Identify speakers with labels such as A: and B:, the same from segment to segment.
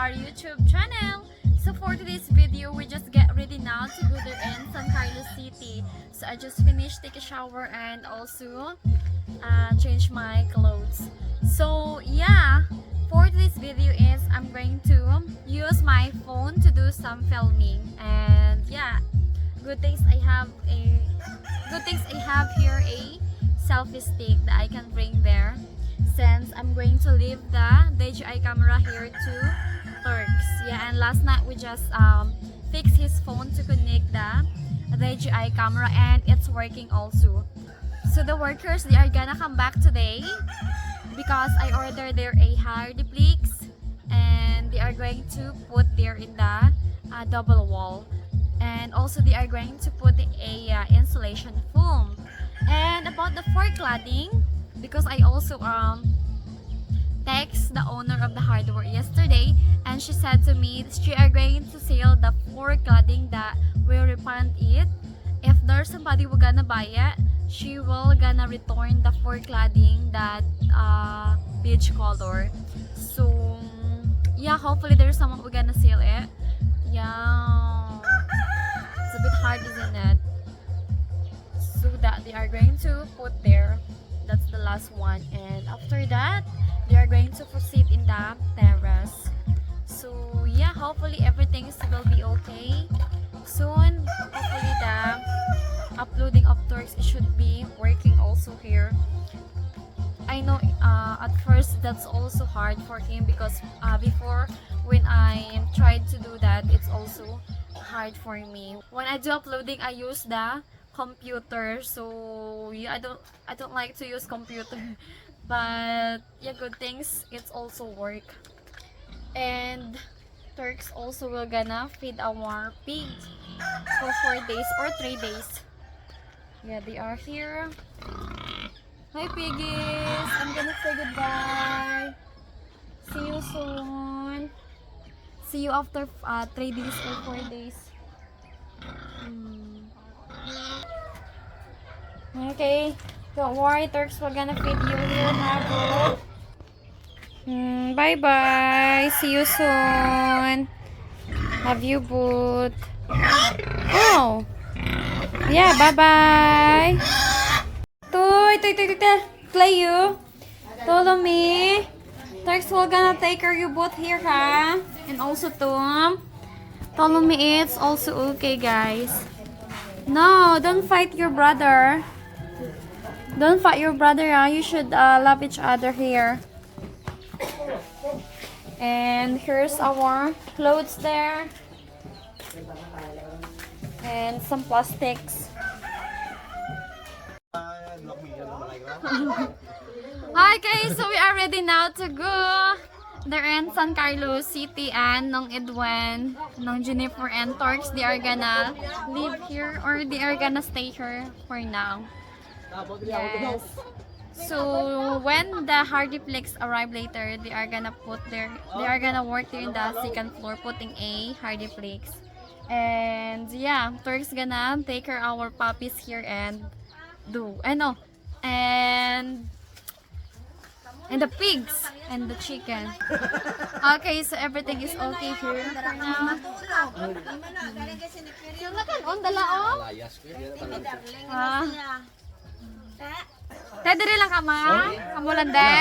A: our YouTube channel. So for today's video, we just get ready now to go there in San Carlos City. So I just finished take a shower and also change my clothes. So yeah, for today's video is I'm going to use my phone to do some filming. And yeah, good things I have here a selfie stick that I can bring there, since I'm going to leave the DJI camera here to Turks. Yeah, and last night we just fixed his phone to connect the DJI camera, and it's working also. So the workers, they are gonna come back today because I ordered there a hardie, and they are going to put there in the double wall, and also they are going to put a insulation foam. And about the floor cladding, because I also text the owner of the hardware yesterday, and she said to me she are going to sell the floor cladding that will repaint it. If there's somebody who gonna buy it, she will gonna return the floor cladding that beige color. So yeah, hopefully there's someone who gonna sell it. Yeah, it's a bit hard, isn't it? So that they are going to put there. That's the last one, and after that they are going to proceed in the terrace. So yeah, hopefully everything will be okay soon. Hopefully the uploading of Turks should be working also here. I know at first that's also hard for him, because before when I tried to do that, it's also hard for me. When I do uploading, I use the computer, so yeah, I don't like to use computer. But yeah, good things it's also work. And Turks also will gonna feed our pigs for 4 days or 3 days. Yeah, they are here. Hi piggies, I'm gonna say goodbye. See you soon. See you after 3 days or 4 days. Okay, don't worry, Turks, we're gonna feed you here, ha, bro? Bye bye. See you soon. Love you, boot. Oh, yeah. Bye bye. Toy. Play you. Follow me. Turks, we're gonna take care you both here, ha? And also Tom. Follow me. It's also okay, guys. No, don't fight your brother. Don't fight your brother, huh? You should love each other here. And here's our clothes there. And some plastics. Okay, so we are ready now to go. They're in San Carlos City, and Nong Edwin, Nong Jennifer, and Turks, they are gonna live here, or they are gonna stay here for now. Yes. So when the hardiplex arrive later, they are gonna work there in the second floor, putting a hardiplex. And yeah, Turks gonna take care of our puppies here and and the pigs and the chicken. Okay, so everything is okay here for now. Dere lang ka, ma? Kamulan de?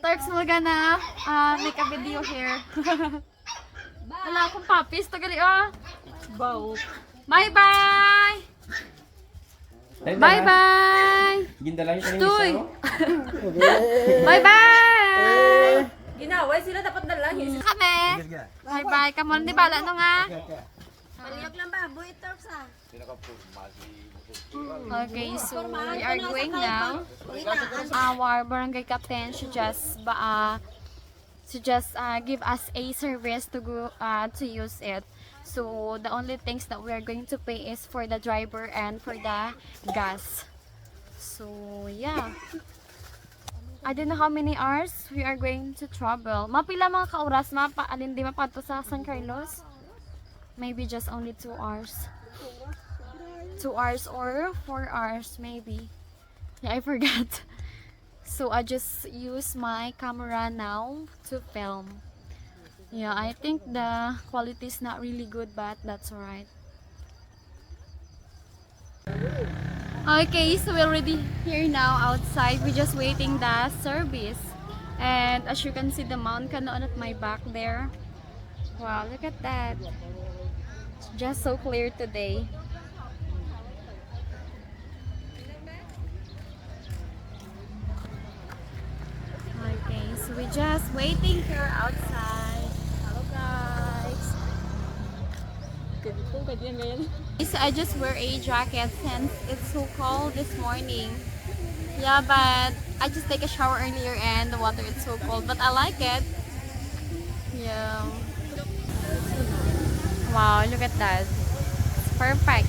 A: Turks will gonna make a video here. Wala akong puppies. Tagali, oh. Bye bye! Bye bye! Stoy! Bye bye!
B: Ginaway sila dapat na lang.
A: Kami! Bye bye! Kamulan di bala no nga?
B: Paliyog lang ba? Buhay Turks ha?
A: Okay, so we are going now. Our barangay captain should just give us a service to go to use it. So the only things that we are going to pay is for the driver and for the gas. So yeah, I don't know how many hours we are going to travel. Mapila mga kauras alin di mapadto sa San Carlos? Maybe just only 2 hours. 2 hours or 4 hours maybe. Yeah, I forgot. So I just use my camera now to film. Yeah, I think the quality is not really good, but that's alright. Okay, so we're already here now outside. We're just waiting the service. And as you can see, the Mount Kanoon at my back there. Wow, look at that. It's just so clear today. Okay, so we're just waiting here outside. Hello guys. So I just wear a jacket since it's so cold this morning. Yeah, but I just take a shower earlier and the water is so cold, but I like it. Yeah. Wow, look at that. It's perfect.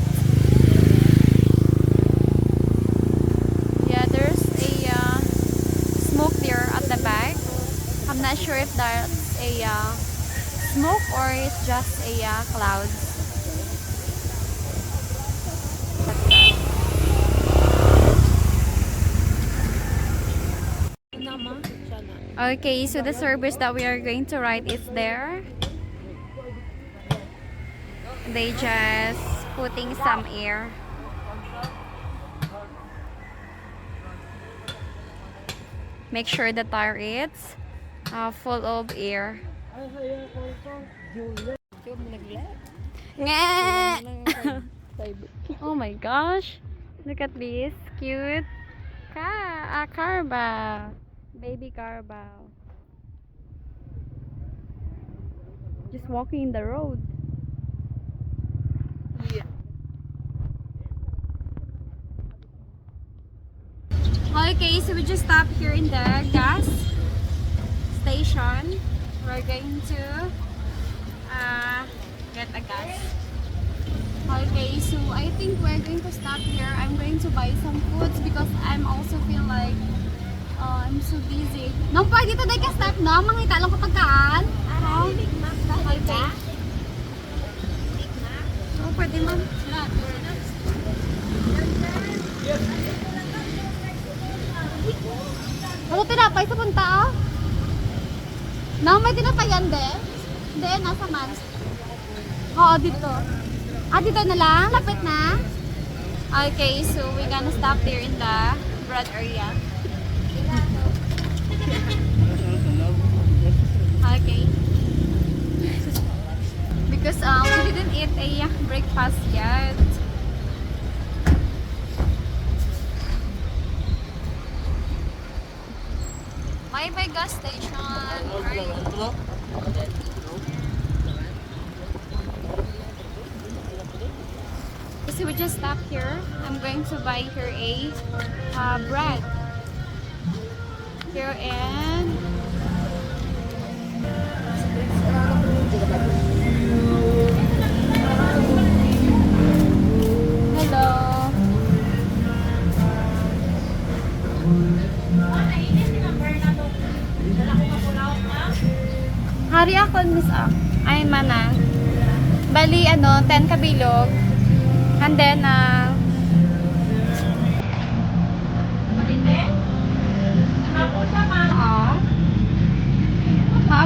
A: Yeah, there's a smoke there at the back. I'm not sure if that's a smoke or it's just a clouds. Okay, so the service that we are going to ride is there. They just putting some air. Make sure the tire is full of air. Nga! Oh my gosh! Look at this cute Carabao, baby Carabao. Just walking in the road. Okay, so we just stopped here in the gas station. We're going to get a gas. Okay, so I think we're going to stop here. I'm going to buy some foods because I'm also feel like I'm so busy. No, pwede dito dahil ka-stop na. Mangita lang kapag kaan. Oh, okay. Oh, pwede ma'am. Ano tinapay sa punta oh? No, may tinapayan din. Hindi, nasa man. Oo, dito. Ah, dito na lang? Lapit na? Okay, so we're gonna stop there in the bread area. Okay. Because we didn't eat a breakfast yet. May gas station. Right? So we just stopped here. I'm going to buy her a bread. Here and hello. Hari ako, Miss A. Ay, mana. Bali, 10 kabilog. And then,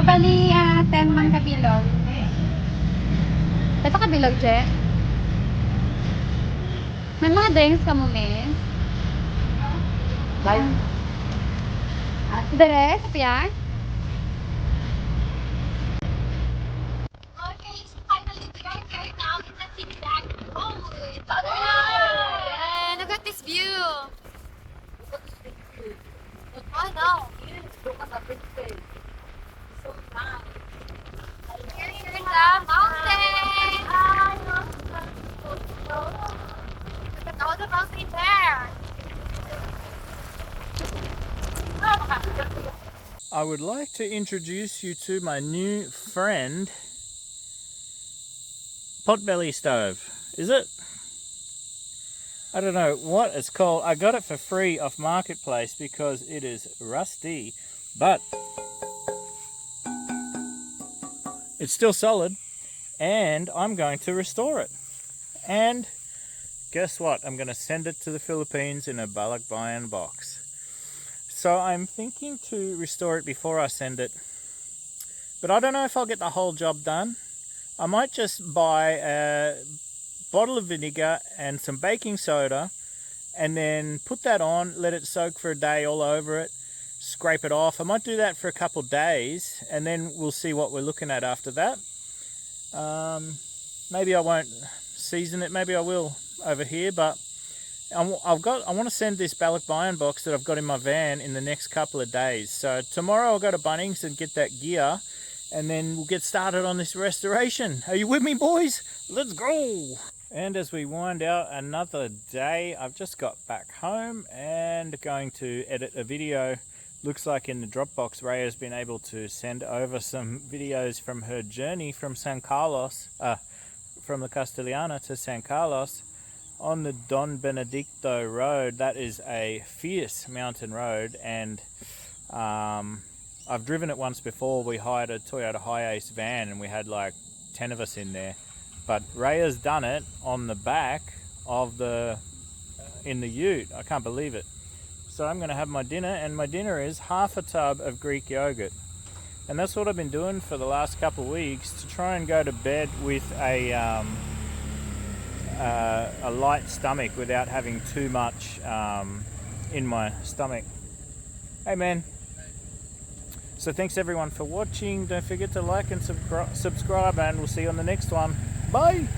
A: bali, 10 man kabilog. Ito kabilog, Je? May mga drinks ka mo, Miss? Bye. Dire, kapiyak? Okay, so finally we are here now in the tic-tac. Oh, and look at this view. Oh no. We're here in the mountain. Look at all the mountain there.
C: I would like to introduce you to my new friend, potbelly stove. Is it? I don't know what it's called. I got it for free off Marketplace because it is rusty, but it's still solid and I'm going to restore it. And guess what? I'm going to send it to the Philippines in a balakbayan box. So I'm thinking to restore it before I send it. But I don't know if I'll get the whole job done. I might just buy a bottle of vinegar and some baking soda and then put that on, let it soak for a day all over it, scrape it off. I might do that for a couple of days and then we'll see what we're looking at after that. Maybe I won't season it, maybe I will over here, but I want to send this Balak Iron box that I've got in my van in the next couple of days. So tomorrow I'll go to Bunnings and get that gear and then we'll get started on this restoration. Are you with me, boys? Let's go! And as we wind out another day, I've just got back home and going to edit a video. Looks like in the Dropbox, Rhea has been able to send over some videos from her journey from San Carlos, from La Castellana to San Carlos on the Don Benedicto Road. That is a fierce mountain road, and I've driven it once before. We hired a Toyota Hiace van and we had like 10 of us in there. But Rhea's done it on the back of in the ute. I can't believe it. So I'm going to have my dinner, and my dinner is half a tub of Greek yogurt. And that's what I've been doing for the last couple of weeks to try and go to bed with a light stomach without having too much in my stomach. Hey man. So thanks everyone for watching. Don't forget to like and subscribe, and we'll see you on the next one. Bye!